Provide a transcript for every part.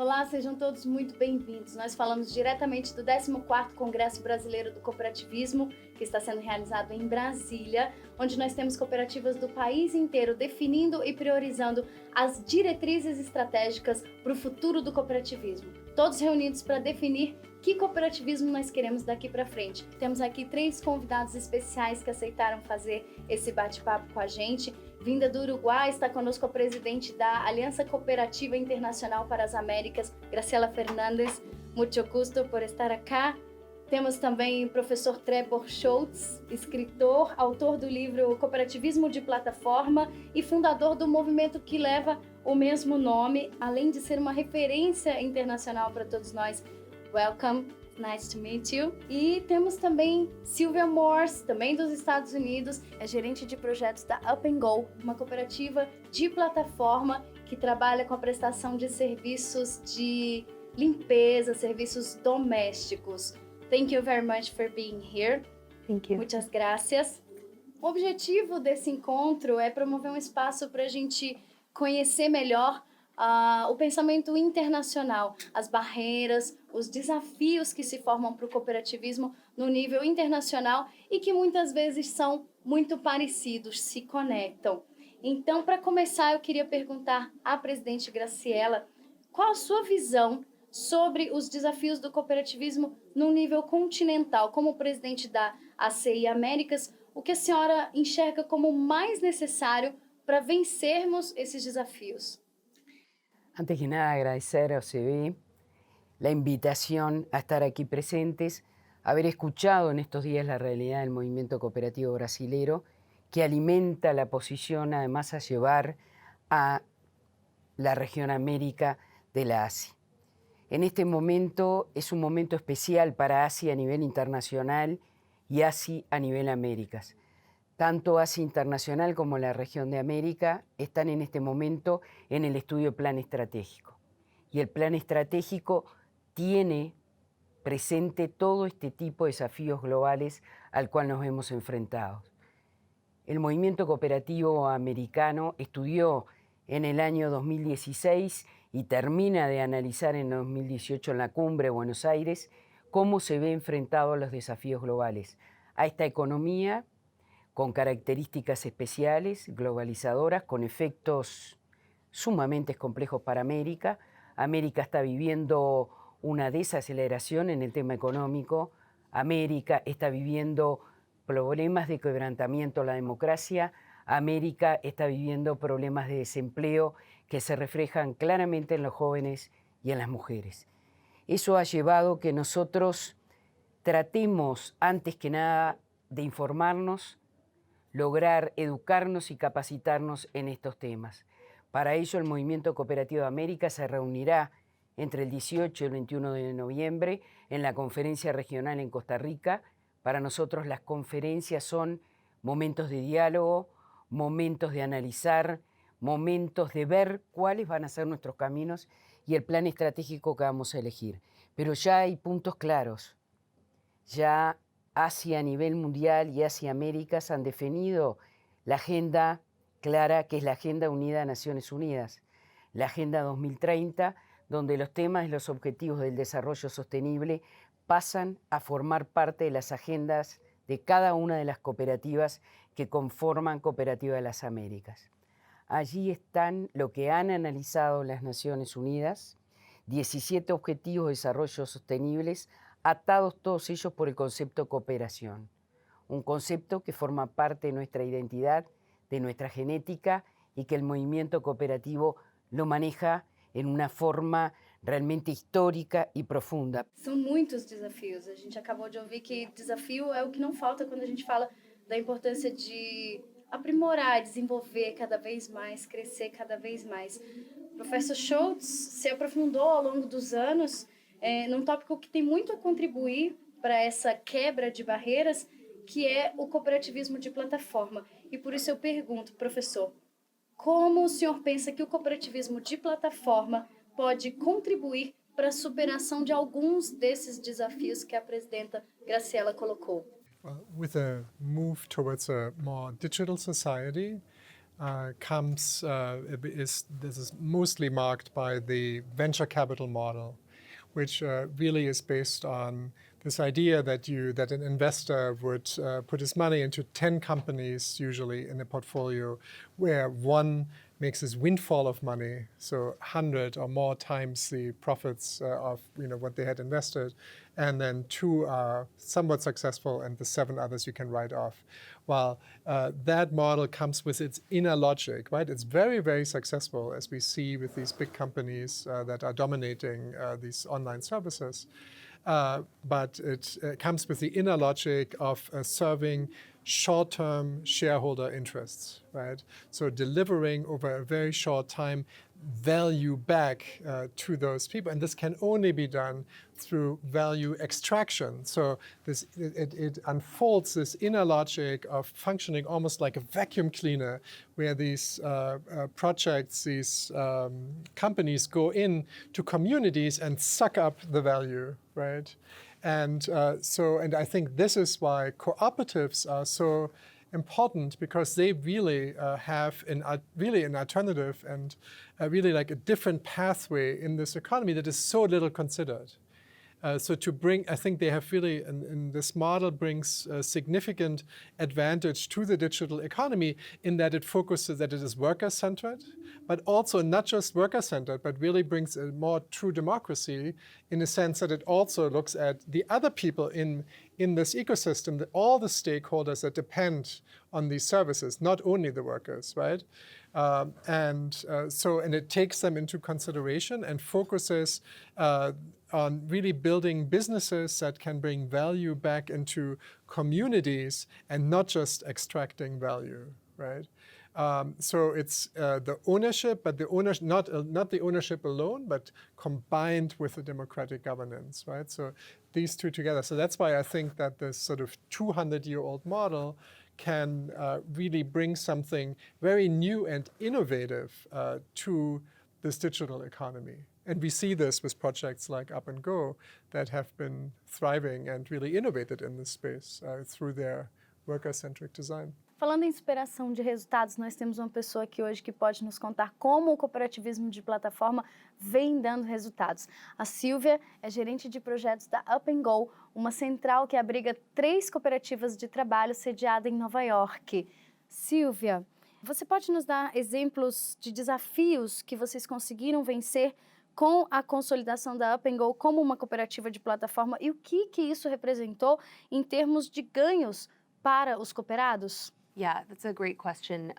Olá, sejam todos muito bem-vindos. Nós falamos diretamente do 14º Congresso Brasileiro do Cooperativismo, que está sendo realizado em Brasília, onde nós temos cooperativas do país inteiro definindo e priorizando as diretrizes estratégicas para o futuro do cooperativismo. Todos reunidos para definir que cooperativismo nós queremos daqui para frente. Temos aqui 3 convidados especiais que aceitaram fazer esse bate-papo com a gente. Vinda do Uruguai, está conosco a presidente da Aliança Cooperativa Internacional para as Américas, Graciela Fernandes. Muito gusto por estar acá. Temos também o professor Trebor Scholz, escritor, autor do livro Cooperativismo de Plataforma e fundador do movimento que leva o mesmo nome, além de ser uma referência internacional para todos nós. Welcome, nice to meet you. E temos também Sylvia Morse, também dos Estados Unidos, é gerente de projetos da Up & Go, uma cooperativa de plataforma que trabalha com a prestação de serviços de limpeza, serviços domésticos. Thank you very much for being here. Thank you. Muitas gracias. O objetivo desse encontro é promover um espaço para a gente conhecer melhor o pensamento internacional, as barreiras, os desafios que se formam para o cooperativismo no nível internacional e que muitas vezes são muito parecidos, se conectam. Então, para começar, eu queria perguntar à presidente Graciela qual a sua visão sobre os desafios do cooperativismo no nível continental. Como presidente da ACI Américas, o que a senhora enxerga como mais necessário para vencermos esses desafios? Antes que nada, agradecer a OCB la invitación a estar aquí presentes, haber escuchado en estos días la realidad del movimiento cooperativo brasilero, que alimenta la posición además a llevar a la región América de la ASI. En este momento es un momento especial para ASI a nivel internacional y ASI a nivel Américas. Tanto ASI Internacional como la región de América están en este momento en el estudio Plan Estratégico. Y el Plan Estratégico tiene presente todo este tipo de desafíos globales al cual nos vemos enfrentados. El movimiento cooperativo americano estudió en el año 2016 y termina de analizar en 2018 en la Cumbre de Buenos Aires cómo se ve enfrentado a los desafíos globales, a esta economía con características especiales, globalizadoras, con efectos sumamente complejos para América. América está viviendo una desaceleración en el tema económico. América está viviendo problemas de quebrantamiento a la democracia. América está viviendo problemas de desempleo que se reflejan claramente en los jóvenes y en las mujeres. Eso ha llevado que nosotros tratemos, antes que nada, de informarnos, lograr educarnos y capacitarnos en estos temas. Para ello, el Movimiento Cooperativo de América se reunirá entre el 18 y el 21 de noviembre en la conferencia regional en Costa Rica. Para nosotros las conferencias son momentos de diálogo, momentos de analizar, momentos de ver cuáles van a ser nuestros caminos y el plan estratégico que vamos a elegir. Pero ya hay puntos claros. Ya Asia a nivel mundial y Asia Américas han definido la agenda clara, que es la Agenda Unida de Naciones Unidas, la Agenda 2030, donde los temas y los objetivos del desarrollo sostenible pasan a formar parte de las agendas de cada una de las cooperativas que conforman Cooperativa de las Américas. Allí están lo que han analizado las Naciones Unidas, 17 objetivos de desarrollo sostenibles, atados todos ellos por el concepto cooperación, un concepto que forma parte de nuestra identidad, de nuestra genética y que el movimiento cooperativo lo maneja en una forma realmente histórica e profunda. São muitos desafios. A gente acabou de ouvir que desafio é o que não falta quando a gente fala da importância de aprimorar, desenvolver cada vez mais, crescer cada vez mais. O professor Scholz se aprofundou ao longo dos anos num tópico que tem muito a contribuir para essa quebra de barreiras, que é o cooperativismo de plataforma. E por isso eu pergunto, professor, como o senhor pensa que o cooperativismo de plataforma pode contribuir para a superação de alguns desses desafios que a presidenta Graciela colocou? With a move towards a more digital society, this is mostly marked by the venture capital model, which really is based on this idea that an investor would put his money into 10 companies, usually in a portfolio, where one makes this windfall of money, so 100 or more times the profits of what they had invested, and then 2 are somewhat successful, and the 7 others you can write off. While that model comes with its inner logic, right? It's very, very successful, as we see with these big companies that are dominating these online services. But it comes with the inner logic of serving short-term shareholder interests, right? So delivering over a very short time value back to those people. And this can only be done through value extraction. So it unfolds this inner logic of functioning almost like a vacuum cleaner, where these projects, these companies go in to communities and suck up the value, right? And and I think this is why cooperatives are so important, because they really have an alternative and really like a different pathway in this economy that is so little considered. So to bring, I think they have really, and this model brings a significant advantage to the digital economy in that it focuses, that it is worker-centered, but also not just worker-centered, but really brings a more true democracy in the sense that it also looks at the other people in this ecosystem, all the stakeholders that depend on these services, not only the workers, right? And it takes them into consideration and focuses on really building businesses that can bring value back into communities and not just extracting value, right? So it's the ownership, but the ownership, not the ownership alone, but combined with the democratic governance, right? So these two together. So that's why I think that this sort of 200-year-old model can really bring something very new and innovative to this digital economy. And we see this with projects like Up and Go that have been thriving and really innovated in this space through their worker-centric design. Falando em superação de resultados, nós temos uma pessoa aqui hoje que pode nos contar como o cooperativismo de plataforma vem dando resultados. A Silvia é gerente de projetos da Up and Go, uma central que abriga 3 cooperativas de trabalho sediada em Nova York. Silvia, você pode nos dar exemplos de desafios que vocês conseguiram vencer com a consolidação da Up and Go como uma cooperativa de plataforma e o que isso representou em termos de ganhos para os cooperados? Yeah, that's a great question.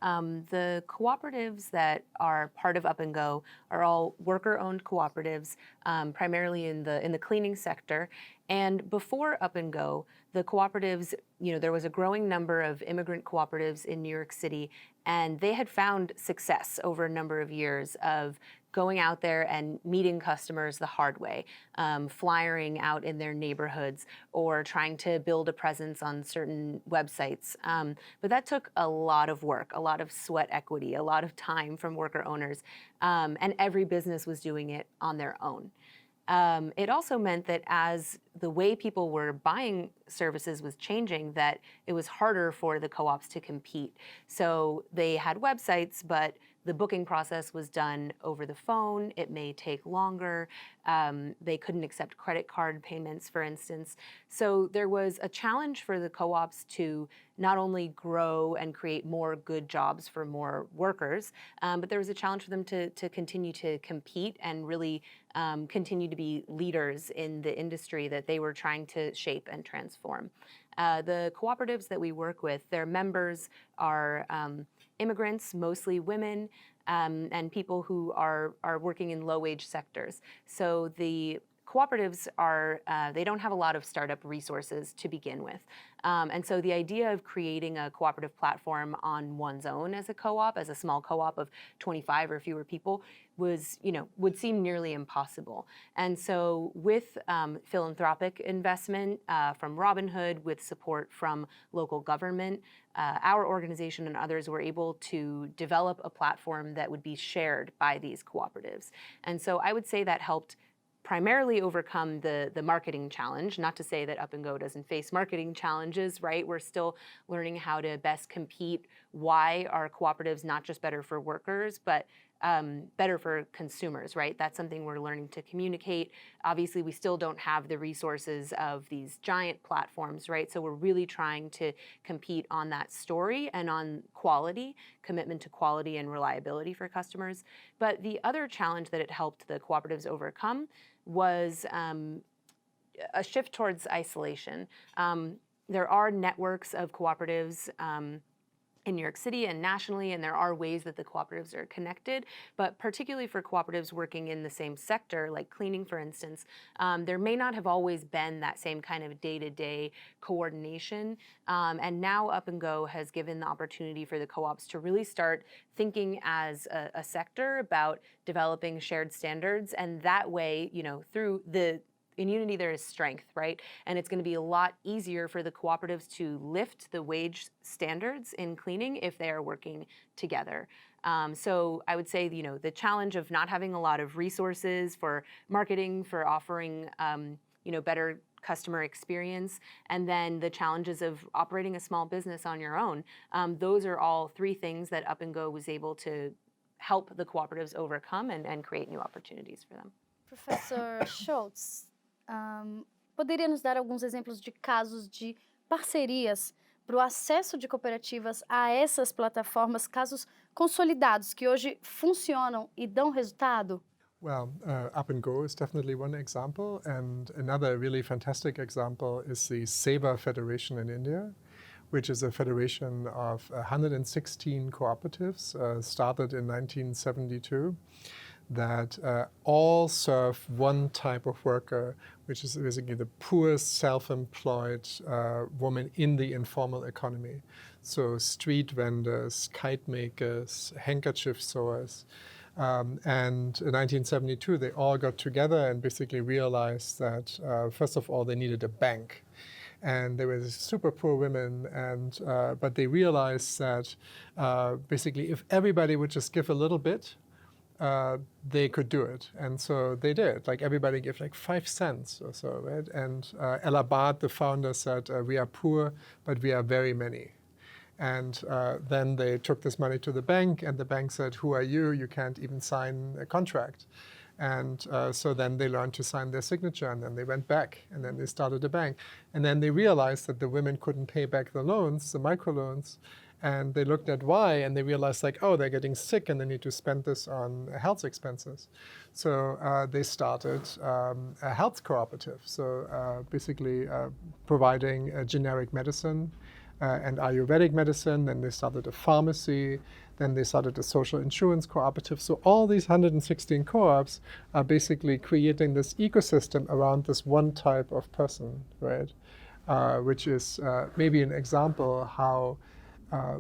The cooperatives that are part of Up and Go are all worker-owned cooperatives, primarily in the cleaning sector. And before Up and Go, the cooperatives, there was a growing number of immigrant cooperatives in New York City, and they had found success over a number of years of going out there and meeting customers the hard way, flyering out in their neighborhoods or trying to build a presence on certain websites. But that took a lot of work, a lot of sweat equity, a lot of time from worker owners, and every business was doing it on their own. It also meant that as the way people were buying services was changing, that it was harder for the co-ops to compete. So they had websites, but the booking process was done over the phone. It may take longer. They couldn't accept credit card payments, for instance. So there was a challenge for the co-ops to not only grow and create more good jobs for more workers, but there was a challenge for them to continue to compete and really continue to be leaders in the industry that they were trying to shape and transform. The cooperatives that we work with, their members are immigrants, mostly women, and people who are working in low-wage sectors. So the cooperatives they don't have a lot of startup resources to begin with. And so the idea of creating a cooperative platform on one's own as a co-op, as a small co-op of 25 or fewer people, would seem nearly impossible. And so with philanthropic investment from Robinhood, with support from local government, our organization and others were able to develop a platform that would be shared by these cooperatives. And so I would say that helped primarily overcome the marketing challenge. Not to say that Up & Go doesn't face marketing challenges, right? We're still learning how to best compete. Why are cooperatives not just better for workers, but better for consumers, right? That's something we're learning to communicate. Obviously, we still don't have the resources of these giant platforms, right? So we're really trying to compete on that story and on quality, commitment to quality and reliability for customers. But the other challenge that it helped the cooperatives overcome was a shift towards isolation. There are networks of cooperatives in New York City and nationally, and there are ways that the cooperatives are connected, but particularly for cooperatives working in the same sector, like cleaning, for instance, there may not have always been that same kind of day-to-day coordination, and now Up & Go has given the opportunity for the co-ops to really start thinking as a sector about developing shared standards, and that way, you know, through in unity there is strength, right? And it's going to be a lot easier for the cooperatives to lift the wage standards in cleaning if they are working together. So I would say, you know, the challenge of not having a lot of resources for marketing, for offering, you know, better customer experience, and then the challenges of operating a small business on your own. Those are all three things that Up & Go was able to help the cooperatives overcome and create new opportunities for them. Professor Schultz, poderia nos dar alguns exemplos de casos de parcerias para o acesso de cooperativas a essas plataformas, casos consolidados que hoje funcionam e dão resultado? Well, Up & Go is definitely one example, and another really fantastic example is the Seva Federation in India, which is a federation of 116 cooperatives, started in 1972. That all serve one type of worker, which is basically the poor self-employed woman in the informal economy. So street vendors, kite makers, handkerchief sewers. And in 1972, they all got together and basically realized that, first of all, they needed a bank. And they were super poor women, and but they realized that basically if everybody would just give a little bit, they could do it. And so they did. Like everybody gave like 5 cents or so, right? And Ella Barth, the founder, said, we are poor, but we are very many. And then they took this money to the bank, and the bank said, who are you? You can't even sign a contract. And so then they learned to sign their signature, and then they went back, and then they started a bank. And then they realized that the women couldn't pay back the loans, the microloans, and they looked at why, and they realized, like, oh, they're getting sick, and they need to spend this on health expenses. So they started a health cooperative, so basically providing generic medicine and Ayurvedic medicine. Then they started a pharmacy. Then they started a social insurance cooperative. So all these 116 co-ops are basically creating this ecosystem around this one type of person, right? Which is maybe an example how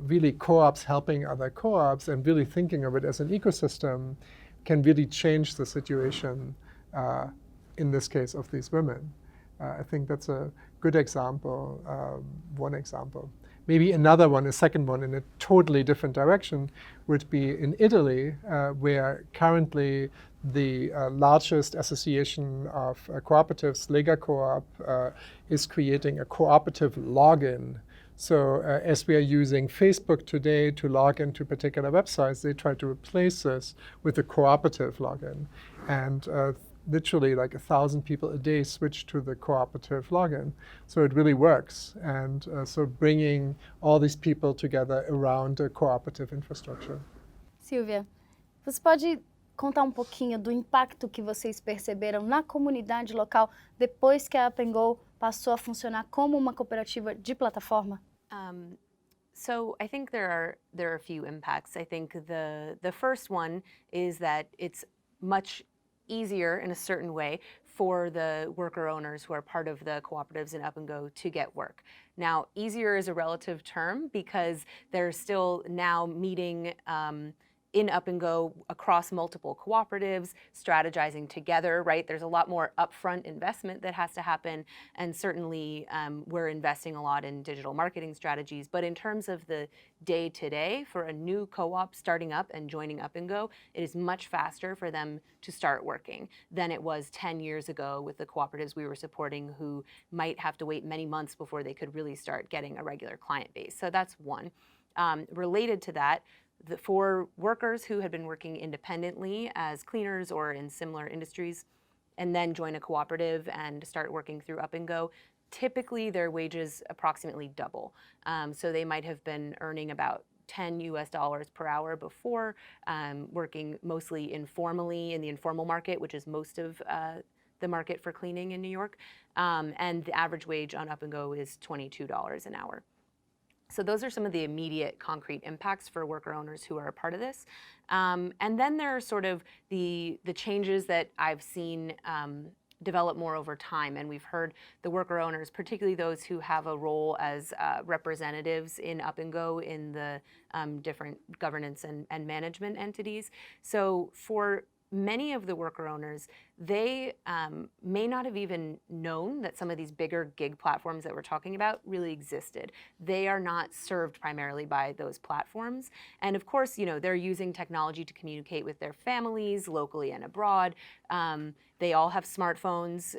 really co-ops helping other co-ops and really thinking of it as an ecosystem can really change the situation, in this case, of these women. I think that's a good example, one example. Maybe another one, a second one in a totally different direction would be in Italy, where currently the largest association of cooperatives, Lega Coop, is creating a cooperative login. So as we are using Facebook today to log into particular websites, they try to replace this with a cooperative login. And literally like 1,000 people a day switch to the cooperative login. So it really works. And so bringing all these people together around a cooperative infrastructure. Silvia, você pode contar um pouquinho do impacto que vocês perceberam na comunidade local depois que a Up & Go passou a funcionar como uma cooperativa de plataforma? So I think there are a few impacts. I think the first one is that it's much easier in a certain way for the worker owners who are part of the cooperatives in Up & Go to get work. Now, easier is a relative term because they're still now meeting in Up and Go across multiple cooperatives, strategizing together, right? There's a lot more upfront investment that has to happen. And certainly we're investing a lot in digital marketing strategies. But in terms of the day-to-day for a new co-op starting up and joining Up and Go, it is much faster for them to start working than it was 10 years ago with the cooperatives we were supporting who might have to wait many months before they could really start getting a regular client base. So that's one. Related to that, for workers who had been working independently as cleaners or in similar industries and then join a cooperative and start working through Up and Go, typically their wages approximately double. So they might have been earning about $10 per hour before, working mostly informally in the informal market, which is most of the market for cleaning in New York. And the average wage on Up and Go is $22 an hour. So those are some of the immediate concrete impacts for worker owners who are a part of this. And then there are sort of the changes that I've seen develop more over time. And we've heard the worker owners, particularly those who have a role as representatives in Up and Go in the different governance and management entities. So for many of the worker owners, they may not have even known that some of these bigger gig platforms that we're talking about really existed. They are not served primarily by those platforms. And of course, they're using technology to communicate with their families locally and abroad. They all have smartphones.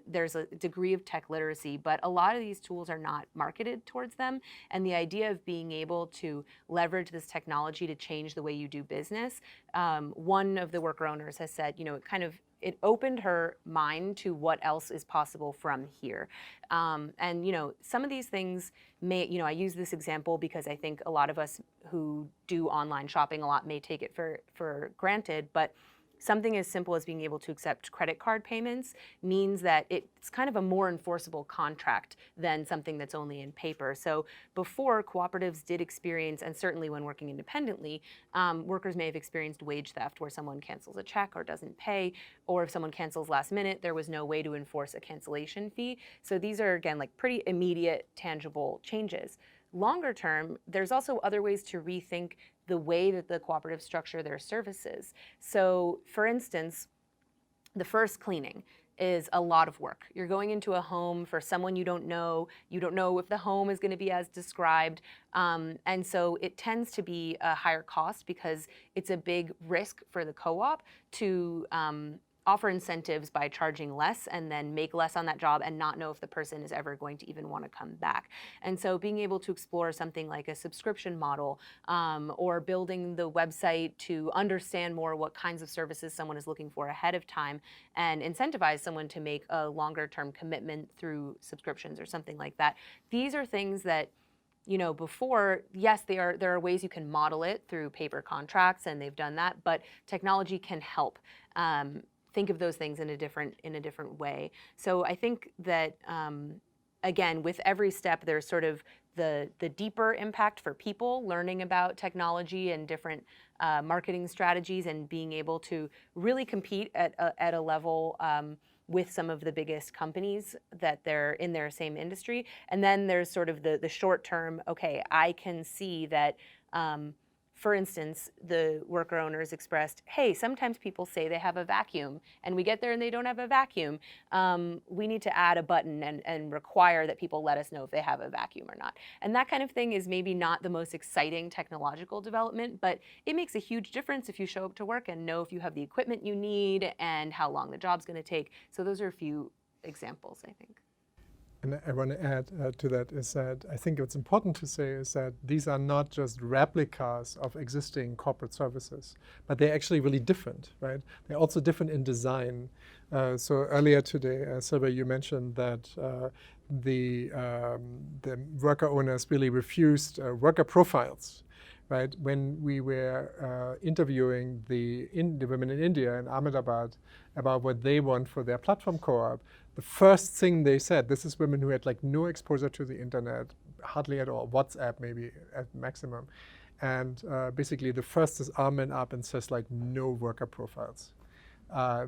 There's a degree of tech literacy, but a lot of these tools are not marketed towards them. And the idea of being able to leverage this technology to change the way you do business, one of the worker owners has said, it opened her mind to what else is possible from here. And some of these things may, I use this example because I think a lot of us who do online shopping a lot may take it for granted, but something as simple as being able to accept credit card payments means that it's kind of a more enforceable contract than something that's only in paper. So before, cooperatives did experience, and certainly when working independently, workers may have experienced wage theft where someone cancels a check or doesn't pay, or if someone cancels last minute, there was no way to enforce a cancellation fee. So these are, again, like pretty immediate, tangible changes. Longer term, there's also other ways to rethink the way that the cooperatives structure their services. So for instance, the first cleaning is a lot of work. You're going into a home for someone you don't know if the home is going to be as described. And so it tends to be a higher cost because it's a big risk for the co-op to offer incentives by charging less and then make less on that job and not know if the person is ever going to even want to come back. And so being able to explore something like a subscription model or building the website to understand more what kinds of services someone is looking for ahead of time and incentivize someone to make a longer term commitment through subscriptions or something like that. These are things that before, yes, there are ways you can model it through paper contracts, and they've done that, but technology can help think of those things in a different way. So I think that again, with every step, there's sort of the deeper impact for people learning about technology and different marketing strategies and being able to really compete at a level with some of the biggest companies that they're in their same industry. And then there's sort of the short term, okay, I can see that for instance, the worker owners expressed, hey, sometimes people say they have a vacuum and we get there and they don't have a vacuum. We need to add a button and require that people let us know if they have a vacuum or not. And that kind of thing is maybe not the most exciting technological development, but it makes a huge difference if you show up to work and know if you have the equipment you need and how long the job's going to take. So those are a few examples, I think. And I want to add to that is that I think what's important to say is that these are not just replicas of existing corporate services, but they're actually really different, right? They're also different in design. So earlier today, Silvia, you mentioned that the worker owners really refused worker profiles. Right, when we were interviewing the women in India and Ahmedabad about what they want for their platform co-op, the first thing they said, this is women who had like no exposure to the internet, hardly at all, WhatsApp maybe at maximum. And basically the first is arm and up and says like no worker profiles.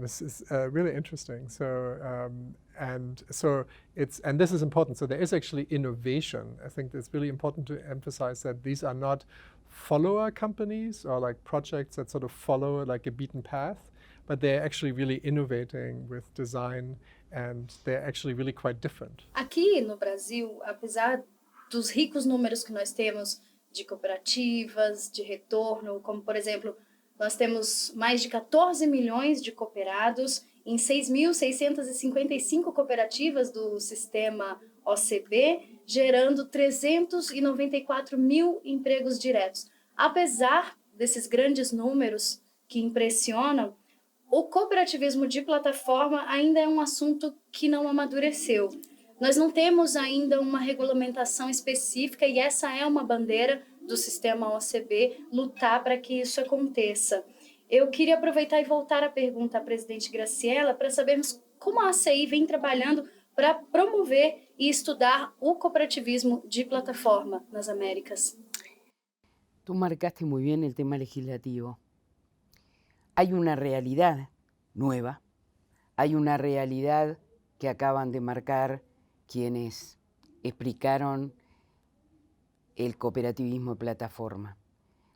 This is really interesting. So and this is important. So there is actually innovation. I think it's really important to emphasize that these are not follower companies or like projects that sort of follow like a beaten path, but they're actually really innovating with design and they're actually really quite different. Aqui no Brasil, apesar dos ricos números que nós temos de cooperativas, de retorno, como por exemplo, nós temos mais de 14 milhões de cooperados em 6.655 cooperativas do sistema OCB, gerando 394 mil empregos diretos. Apesar desses grandes números que impressionam, o cooperativismo de plataforma ainda é um assunto que não amadureceu. Nós não temos ainda uma regulamentação específica e essa é uma bandeira do sistema OCB, lutar para que isso aconteça. Eu queria aproveitar e voltar a pergunta à presidente Graciela para sabermos como a ACI vem trabalhando para promover e estudar o cooperativismo de plataforma nas Américas. Tú marcaste muy bien el tema legislativo. Hay una realidad nueva, hay una realidad que acaban de marcar quienes explicaron el cooperativismo de plataforma.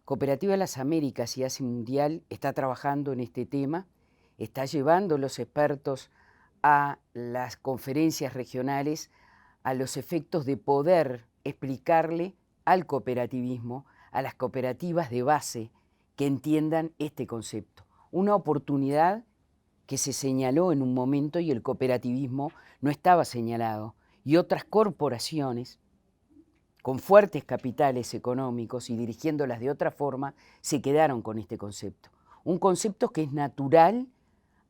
Cooperativa Las Américas y ACI Mundial está trabajando en este tema, está llevando los expertos a las conferencias regionales a los efectos de poder explicarle al cooperativismo, a las cooperativas de base que entiendan este concepto. Una oportunidad que se señaló en un momento y el cooperativismo no estaba señalado, y otras corporaciones con fuertes capitales económicos y dirigiéndolas de otra forma se quedaron con este concepto. Un concepto que es natural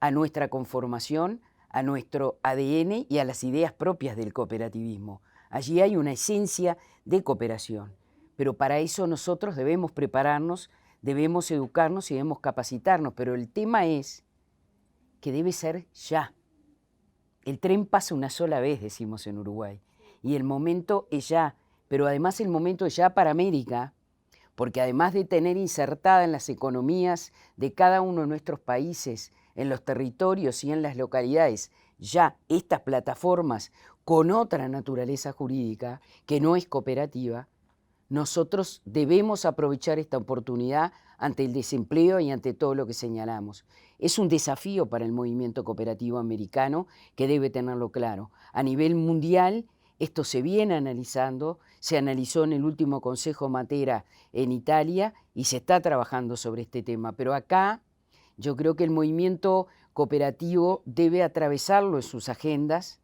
a nuestra conformación, a nuestro ADN y a las ideas propias del cooperativismo. Allí hay una esencia de cooperación, pero para eso nosotros debemos prepararnos, debemos educarnos y debemos capacitarnos, pero el tema es que debe ser ya. El tren pasa una sola vez, decimos en Uruguay, y el momento es ya, pero además el momento es ya para América, porque además de tener insertada en las economías de cada uno de nuestros países, en los territorios y en las localidades, ya estas plataformas con otra naturaleza jurídica, que no es cooperativa, nosotros debemos aprovechar esta oportunidad ante el desempleo y ante todo lo que señalamos. Es un desafío para el movimiento cooperativo americano que debe tenerlo claro. A nivel mundial, esto se viene analizando, se analizó en el último Consejo Matera en Italia y se está trabajando sobre este tema. Pero acá yo creo que el movimiento cooperativo debe atravesarlo en sus agendas,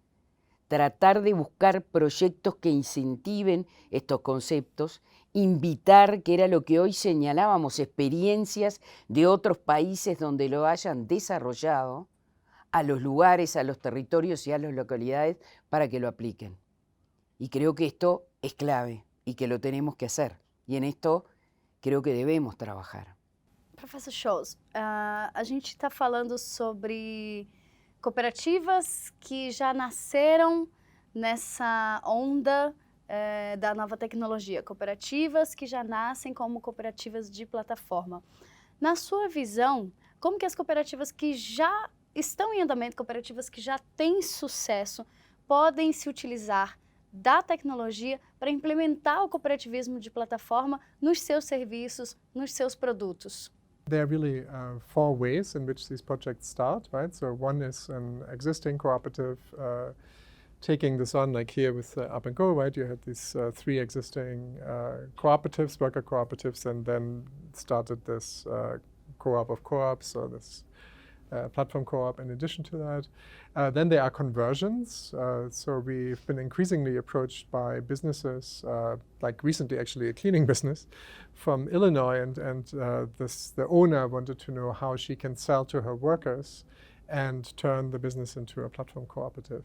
tratar de buscar proyectos que incentiven estos conceptos, invitar, que era lo que hoy señalábamos, experiencias de otros países donde lo hayan desarrollado, a los lugares, a los territorios y a las localidades para que lo apliquen. Y creo que esto es clave y que lo tenemos que hacer. Y en esto creo que debemos trabajar. Professor Scholz, a gente está falando sobre cooperativas que já nasceram nessa onda da nova tecnologia, cooperativas que já nascem como cooperativas de plataforma. Na sua visão, como que as cooperativas que já estão em andamento, cooperativas que já têm sucesso, podem se utilizar da tecnologia para implementar o cooperativismo de plataforma nos seus serviços, nos seus produtos? There are really four ways in which these projects start, right? So one is an existing cooperative taking this on, like here with Up and Go, right? You had these three existing cooperatives, worker cooperatives, and then started this co-op of co-ops, or this platform co-op in addition to that. Then there are conversions. So we've been increasingly approached by businesses, like recently actually a cleaning business from Illinois, and the owner wanted to know how she can sell to her workers and turn the business into a platform cooperative.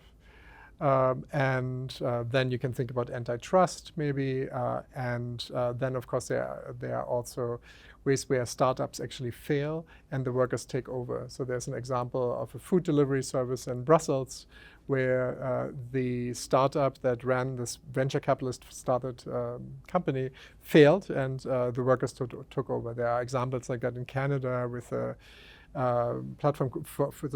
Then you can think about antitrust maybe, then of course there are also ways where startups actually fail and the workers take over. So there's an example of a food delivery service in Brussels where the startup that ran this venture capitalist started company failed and the workers took over. There are examples like that in Canada with a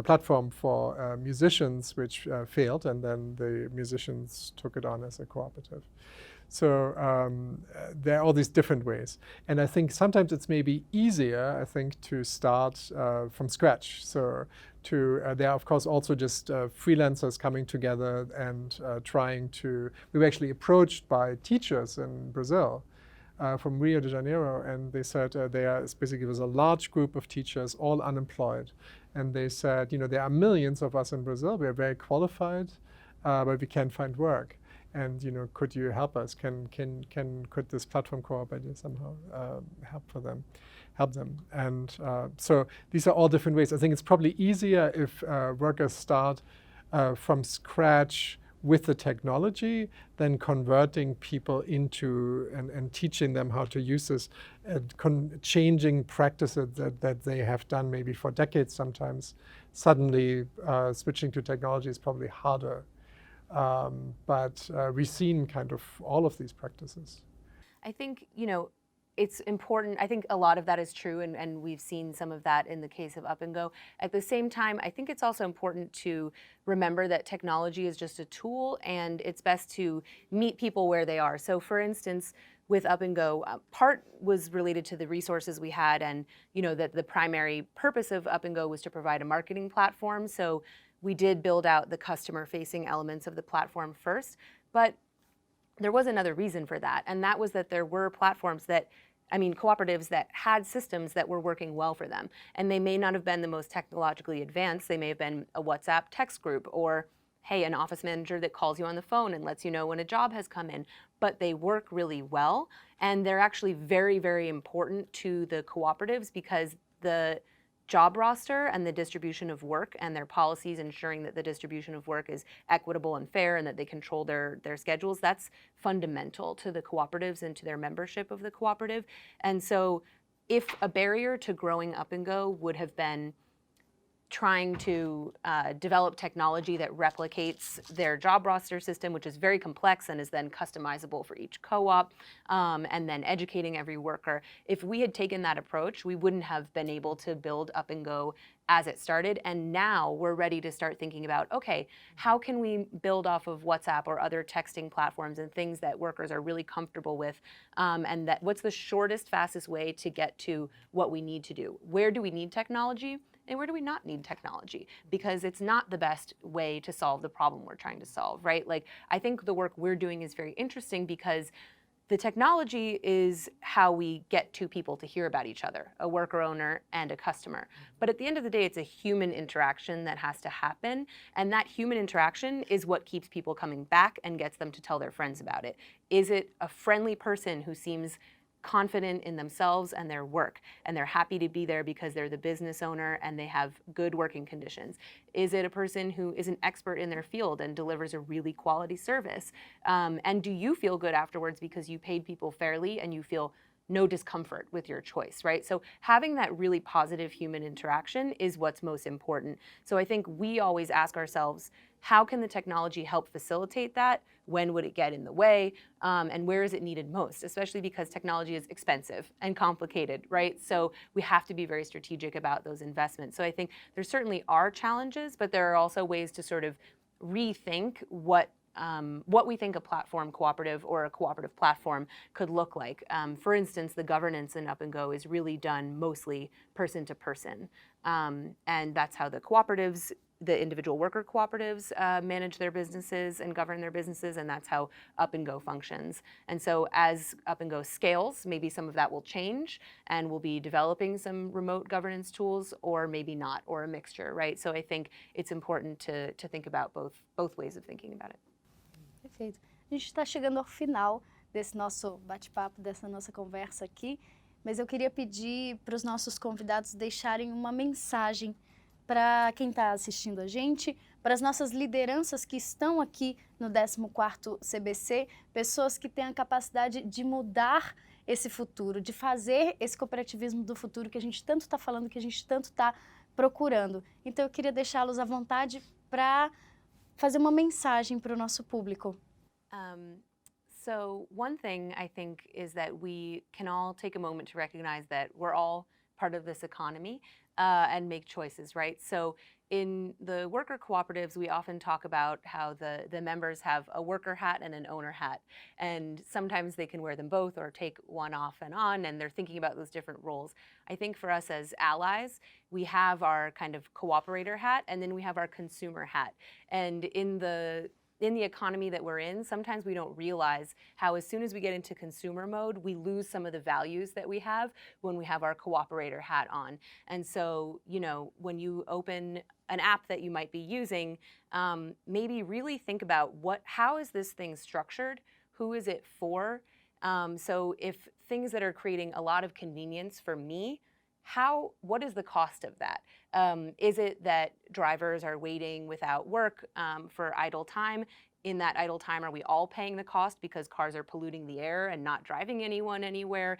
platform for musicians which failed, and then the musicians took it on as a cooperative. So there are all these different ways. And I think sometimes it's maybe easier, I think, to start from scratch. So there are, of course, also just freelancers coming together and trying to, we were actually approached by teachers in Brazil from Rio de Janeiro, and they said basically it was a large group of teachers, all unemployed. And they said, there are millions of us in Brazil, we are very qualified, but we can't find work. And could you help us? Could this platform co-op idea somehow help them? And so these are all different ways. I think it's probably easier if workers start from scratch with the technology than converting people into and teaching them how to use this, changing practices that they have done maybe for decades sometimes. Suddenly switching to technology is probably harder. But we've seen kind of all of these practices. I think, it's important. I think a lot of that is true, and we've seen some of that in the case of Up and Go. At the same time, I think it's also important to remember that technology is just a tool, and it's best to meet people where they are. So for instance, with Up and Go, part was related to the resources we had, and that the primary purpose of Up and Go was to provide a marketing platform. So we did build out the customer-facing elements of the platform first, but there was another reason for that, and that was that there were cooperatives that had systems that were working well for them. And they may not have been the most technologically advanced. They may have been a WhatsApp text group, or, hey, an office manager that calls you on the phone and lets you know when a job has come in. But they work really well, and they're actually very, very important to the cooperatives because the job roster and the distribution of work and their policies ensuring that the distribution of work is equitable and fair and that they control their schedules, that's fundamental to the cooperatives and to their membership of the cooperative. And so if a barrier to growing Up and Go would have been trying to develop technology that replicates their job roster system, which is very complex and is then customizable for each co-op, and then educating every worker. If we had taken that approach, we wouldn't have been able to build Up and Go as it started. And now we're ready to start thinking about, okay, how can we build off of WhatsApp or other texting platforms and things that workers are really comfortable with, and what's the shortest, fastest way to get to what we need to do? Where do we need technology? And where do we not need technology? Because it's not the best way to solve the problem we're trying to solve, right? Like, I think the work we're doing is very interesting because the technology is how we get two people to hear about each other, a worker owner and a customer. But at the end of the day, it's a human interaction that has to happen. And that human interaction is what keeps people coming back and gets them to tell their friends about it. Is it a friendly person who seems confident in themselves and their work, and they're happy to be there because they're the business owner and they have good working conditions? Is it a person who is an expert in their field and delivers a really quality service? And do you feel good afterwards because you paid people fairly and you feel no discomfort with your choice, right? So having that really positive human interaction is what's most important. So I think we always ask ourselves, how can the technology help facilitate that? When would it get in the way? And where is it needed most? Especially because technology is expensive and complicated, right? So we have to be very strategic about those investments. So I think there certainly are challenges, but there are also ways to sort of rethink what we think a platform cooperative or a cooperative platform could look like. For instance, the governance in Up and Go is really done mostly person to person. And that's how the cooperatives, the individual worker cooperatives manage their businesses and govern their businesses, and that's how Up and Go functions. And so as Up and Go scales, maybe some of that will change and we'll be developing some remote governance tools, or maybe not, or a mixture, right? So I think it's important to think about both ways of thinking about it. Perfeito. A gente está chegando ao final desse nosso bate-papo, dessa nossa conversa aqui, mas eu queria pedir para os nossos convidados deixarem uma mensagem para quem está assistindo a gente, para as nossas lideranças que estão aqui no 14º CBC, pessoas que têm a capacidade de mudar esse futuro, de fazer esse cooperativismo do futuro que a gente tanto está falando, que a gente tanto está procurando. Então eu queria deixá-los à vontade para fazer uma mensagem para o nosso público. So one thing I think is that we can all take a moment to recognize that we're all part of this economy and make choices, right? So in the worker cooperatives, we often talk about how the members have a worker hat and an owner hat. And sometimes they can wear them both or take one off and on, and they're thinking about those different roles. I think for us as allies, we have our kind of cooperator hat, and then we have our consumer hat. And in the economy that we're in, sometimes we don't realize how as soon as we get into consumer mode, we lose some of the values that we have when we have our cooperator hat on. And so, you know, when you open an app that you might be using, maybe really think about how is this thing structured? Who is it for? So if things that are creating a lot of convenience for me, what is the cost of that? Is it that drivers are waiting without work for idle time? In that idle time, are we all paying the cost because cars are polluting the air and not driving anyone anywhere?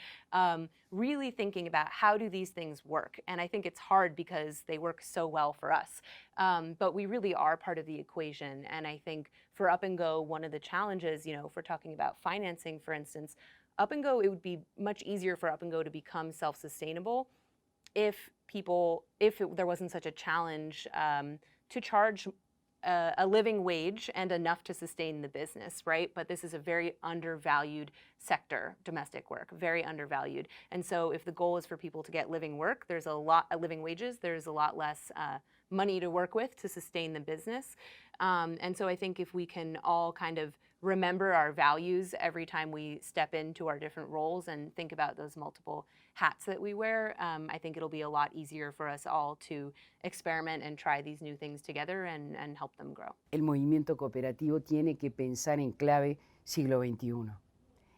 Really thinking about how do these things work? And I think it's hard because they work so well for us. But we really are part of the equation. And I think for Up and Go, one of the challenges, you know, if we're talking about financing, for instance, Up and Go, it would be much easier for Up and Go to become self-sustainable if there wasn't such a challenge to charge a living wage and enough to sustain the business, right? But this is a very undervalued sector, domestic work, very undervalued. And so if the goal is for people to get living wages, there's a lot less money to work with to sustain the business. And so I think if we can all kind of remember our values every time we step into our different roles and think about those multiple hats that we wear, I think it'll be a lot easier for us all to experiment and try these new things together and help them grow. El movimiento cooperativo tiene que pensar en clave siglo XXI.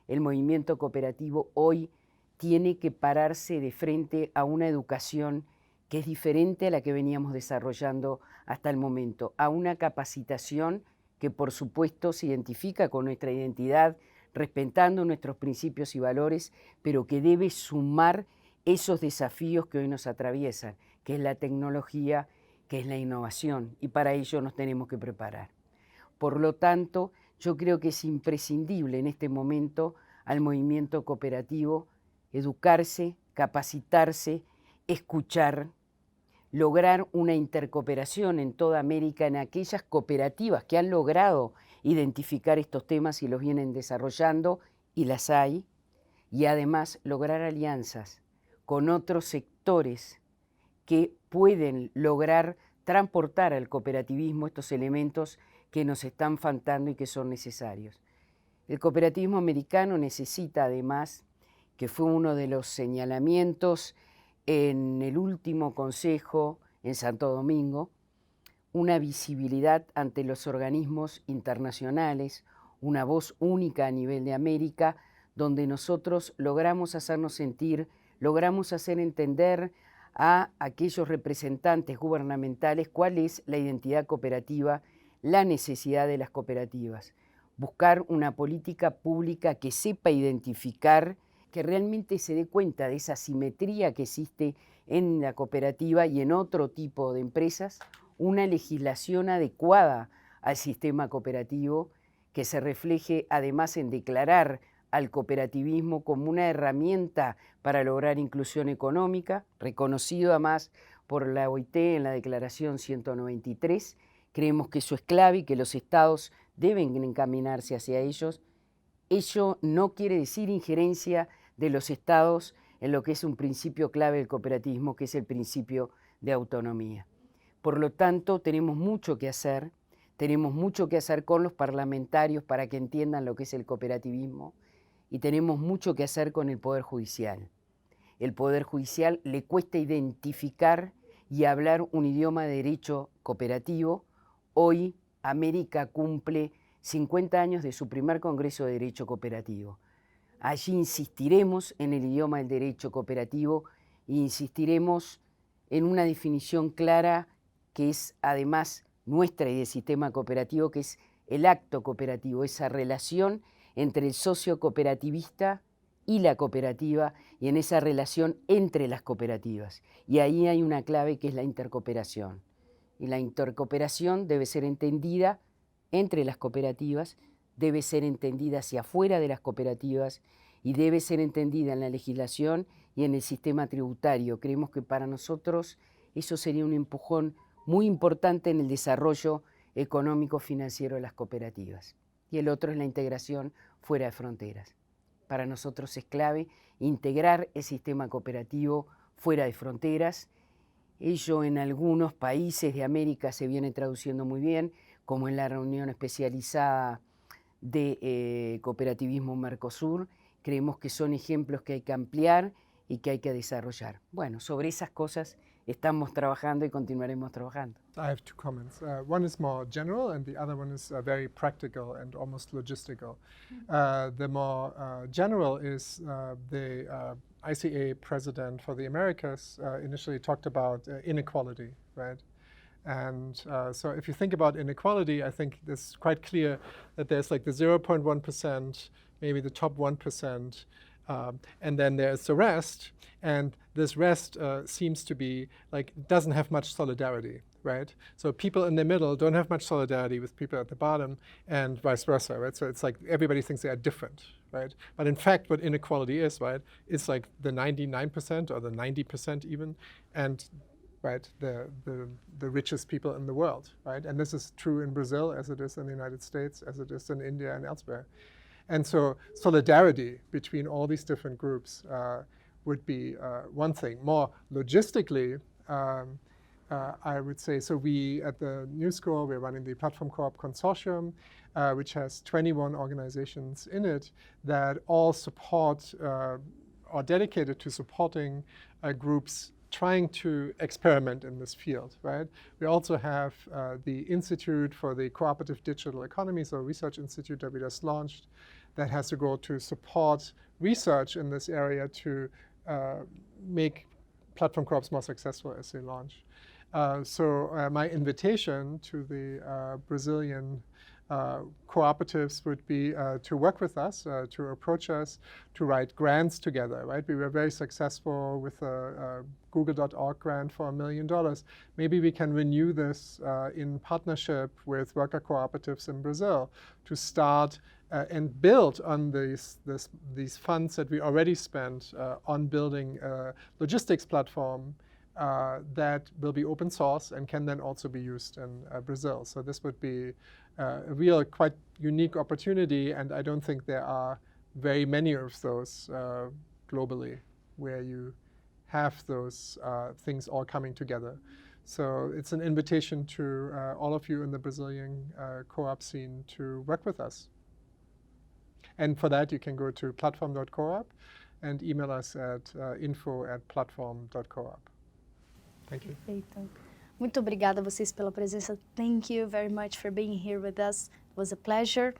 El movimiento cooperativo hoy tiene que pararse de frente a una educación que es diferente a la que veníamos desarrollando hasta el momento, a una capacitación que por supuesto se identifica con nuestra identidad, respetando nuestros principios y valores, pero que debe sumar esos desafíos que hoy nos atraviesan, que es la tecnología, que es la innovación, y para ello nos tenemos que preparar. Por lo tanto, yo creo que es imprescindible en este momento al movimiento cooperativo educarse, capacitarse, escuchar, lograr una intercooperación en toda América en aquellas cooperativas que han logrado identificar estos temas y los vienen desarrollando, y las hay, y además lograr alianzas con otros sectores que pueden lograr transportar al cooperativismo estos elementos que nos están faltando y que son necesarios. El cooperativismo americano necesita además, que fue uno de los señalamientos en el último consejo en Santo Domingo, una visibilidad ante los organismos internacionales, una voz única a nivel de América, donde nosotros logramos hacernos sentir, logramos hacer entender a aquellos representantes gubernamentales cuál es la identidad cooperativa, la necesidad de las cooperativas. Buscar una política pública que sepa identificar, que realmente se dé cuenta de esa simetría que existe en la cooperativa y en otro tipo de empresas, una legislación adecuada al sistema cooperativo que se refleje además en declarar al cooperativismo como una herramienta para lograr inclusión económica, reconocido además por la OIT en la Declaración 193. Creemos que eso es clave y que los estados deben encaminarse hacia ellos. Ello no quiere decir injerencia de los estados en lo que es un principio clave del cooperativismo, que es el principio de autonomía. Por lo tanto, tenemos mucho que hacer con los parlamentarios para que entiendan lo que es el cooperativismo, y tenemos mucho que hacer con el Poder Judicial. El Poder Judicial le cuesta identificar y hablar un idioma de derecho cooperativo. Hoy América cumple 50 años de su primer Congreso de Derecho Cooperativo. Allí insistiremos en el idioma del derecho cooperativo e insistiremos en una definición clara que es además nuestra y del sistema cooperativo, que es el acto cooperativo, esa relación entre el socio cooperativista y la cooperativa, y en esa relación entre las cooperativas. Y ahí hay una clave que es la intercooperación. Y la intercooperación debe ser entendida entre las cooperativas, debe ser entendida hacia afuera de las cooperativas y debe ser entendida en la legislación y en el sistema tributario. Creemos que para nosotros eso sería un empujón muy importante en el desarrollo económico-financiero de las cooperativas. Y el otro es la integración fuera de fronteras. Para nosotros es clave integrar el sistema cooperativo fuera de fronteras. Ello en algunos países de América se viene traduciendo muy bien, como en la reunión especializada de cooperativismo Mercosur. Creemos que son ejemplos que hay que ampliar y que hay que desarrollar. Bueno, sobre esas cosas estamos trabajando y continuaremos trabajando. I have two comments. One is more general, and the other one is very practical and almost logistical. The more general is the ICA president for the Americas initially talked about inequality, right? And so if you think about inequality, I think it's quite clear that there's like the 0.1%, maybe the top 1%, and then there's the rest. And this rest seems to be like, doesn't have much solidarity, right? So people in the middle don't have much solidarity with people at the bottom, and vice versa, right? So it's like everybody thinks they are different, right? But in fact, what inequality is, right, it's like the 99% or the 90% even, and right, the richest people in the world, right? And this is true in Brazil as it is in the United States, as it is in India and elsewhere. And so solidarity between all these different groups would be one thing. More logistically, I would say, so we at the New School, we're running the Platform Co-op Consortium, which has 21 organizations in it that all support or dedicated to supporting groups trying to experiment in this field, right? We also have the Institute for the Cooperative Digital Economy, so a research institute that we just launched that has to go to support research in this area to make platform co-ops more successful as they launch. So my invitation to the Brazilian cooperatives would be to work with us, to approach us, to write grants together, right? We were very successful with a Google.org grant for $1 million. Maybe we can renew this in partnership with worker cooperatives in Brazil to start and build on these funds that we already spent on building a logistics platform that will be open source and can then also be used in Brazil. So this would be a real, quite unique opportunity, and I don't think there are very many of those globally where you have those things all coming together. So it's an invitation to all of you in the Brazilian co-op scene to work with us. And for that, you can go to platform.coop and email us at info@platform.coop. Thank you. Perfeito. Muito obrigada a vocês pela presença. Thank you very much for being here with us. It was a pleasure.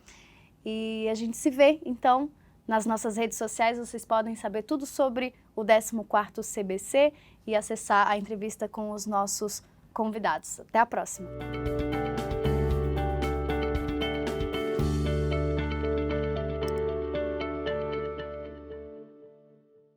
E a gente se vê, então, nas nossas redes sociais. Vocês podem saber tudo sobre o 14º CBC e acessar a entrevista com os nossos convidados. Até a próxima.